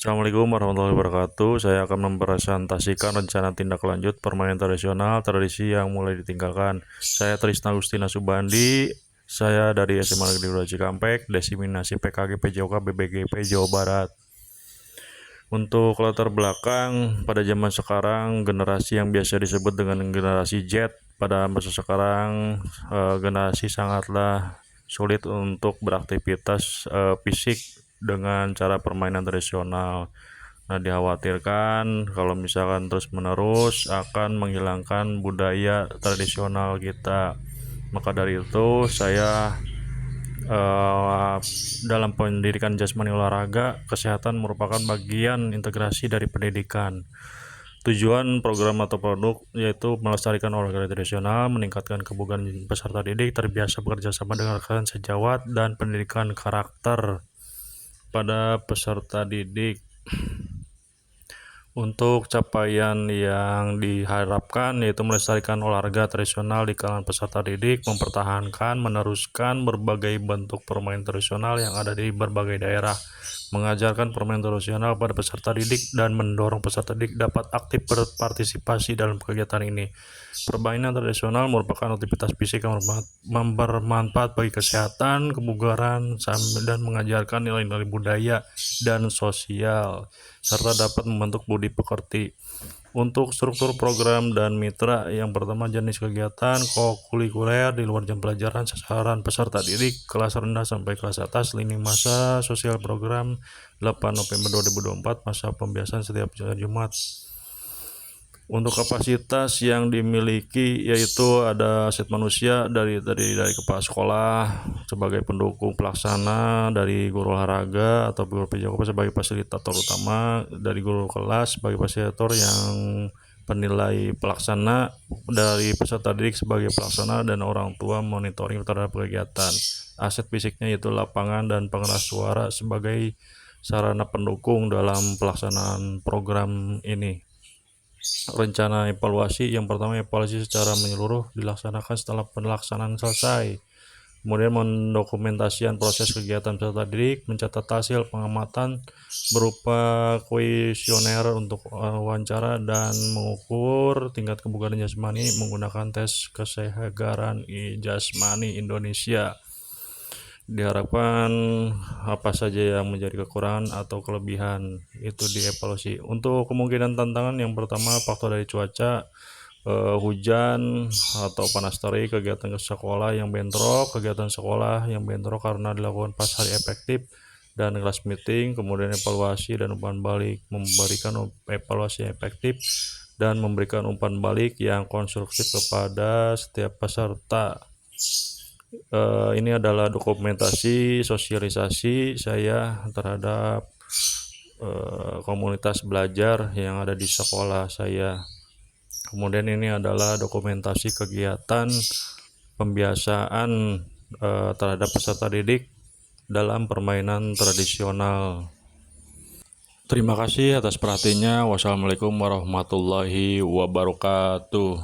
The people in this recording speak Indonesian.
Assalamualaikum warahmatullahi wabarakatuh. Saya akan mempresentasikan rencana tindak lanjut permainan tradisional tradisi yang mulai ditinggalkan. Saya Trisna Agustina Subandi. Saya dari SMA Negeri 2 Cikampek, Desiminasi PKG PJOK BBGP Jawa Barat. Untuk latar belakang, pada zaman sekarang generasi yang biasa disebut dengan generasi Z pada masa sekarang, generasi sangatlah sulit untuk beraktivitas fisik dengan cara permainan tradisional. Nah, dikhawatirkan kalau misalkan terus-menerus akan menghilangkan budaya tradisional kita. Maka dari itu, saya dalam pendidikan jasmani olahraga, kesehatan merupakan bagian integrasi dari pendidikan. Tujuan program atau produk yaitu melestarikan olahraga tradisional, meningkatkan kebugaran peserta didik, terbiasa bekerja sama dengan rekan sejawat, dan pendidikan karakter pada peserta didik. Untuk capaian yang diharapkan yaitu melestarikan olahraga tradisional di kalangan peserta didik, mempertahankan, meneruskan berbagai bentuk permainan tradisional yang ada di berbagai daerah, mengajarkan permainan tradisional pada peserta didik, dan mendorong peserta didik dapat aktif berpartisipasi dalam kegiatan ini. Permainan tradisional merupakan aktivitas fisik yang bermanfaat bagi kesehatan, kebugaran, dan mengajarkan nilai-nilai budaya dan sosial, serta dapat membentuk budi pekerti. Untuk struktur program dan mitra, yang pertama jenis kegiatan kokurikuler di luar jam pelajaran, sasaran peserta didik kelas rendah sampai kelas atas, lini masa sosial program 8 November 2024, masa pembiasaan setiap Jumat. Untuk kapasitas yang dimiliki yaitu ada aset manusia dari kepala sekolah sebagai pendukung pelaksana, dari guru olahraga atau guru PJOK sebagai fasilitator utama, dari guru kelas sebagai fasilitator yang penilai pelaksana, dari peserta didik sebagai pelaksana, dan orang tua monitoring terhadap kegiatan. Aset fisiknya yaitu lapangan dan pengeras suara sebagai sarana pendukung dalam pelaksanaan program ini. Rencana evaluasi, yang pertama evaluasi secara menyeluruh dilaksanakan setelah pelaksanaan selesai. Kemudian mendokumentasikan proses kegiatan peserta didik, mencatat hasil pengamatan berupa kuesioner untuk wawancara, dan mengukur tingkat kebugaran jasmani menggunakan tes kesegaran jasmani Indonesia. Diharapkan apa saja yang menjadi kekurangan atau kelebihan itu dievaluasi. Untuk kemungkinan tantangan, yang pertama faktor dari cuaca, hujan atau panas terik, kegiatan ke sekolah yang bentrok, karena dilakukan pas hari efektif, dan kelas meeting. Kemudian evaluasi dan umpan balik, memberikan evaluasi yang efektif dan memberikan umpan balik yang konstruktif kepada setiap peserta. Ini adalah dokumentasi sosialisasi saya terhadap komunitas belajar yang ada di sekolah saya. Kemudian ini adalah dokumentasi kegiatan pembiasaan terhadap peserta didik dalam permainan tradisional. Terima kasih atas perhatiannya. Wassalamualaikum warahmatullahi wabarakatuh.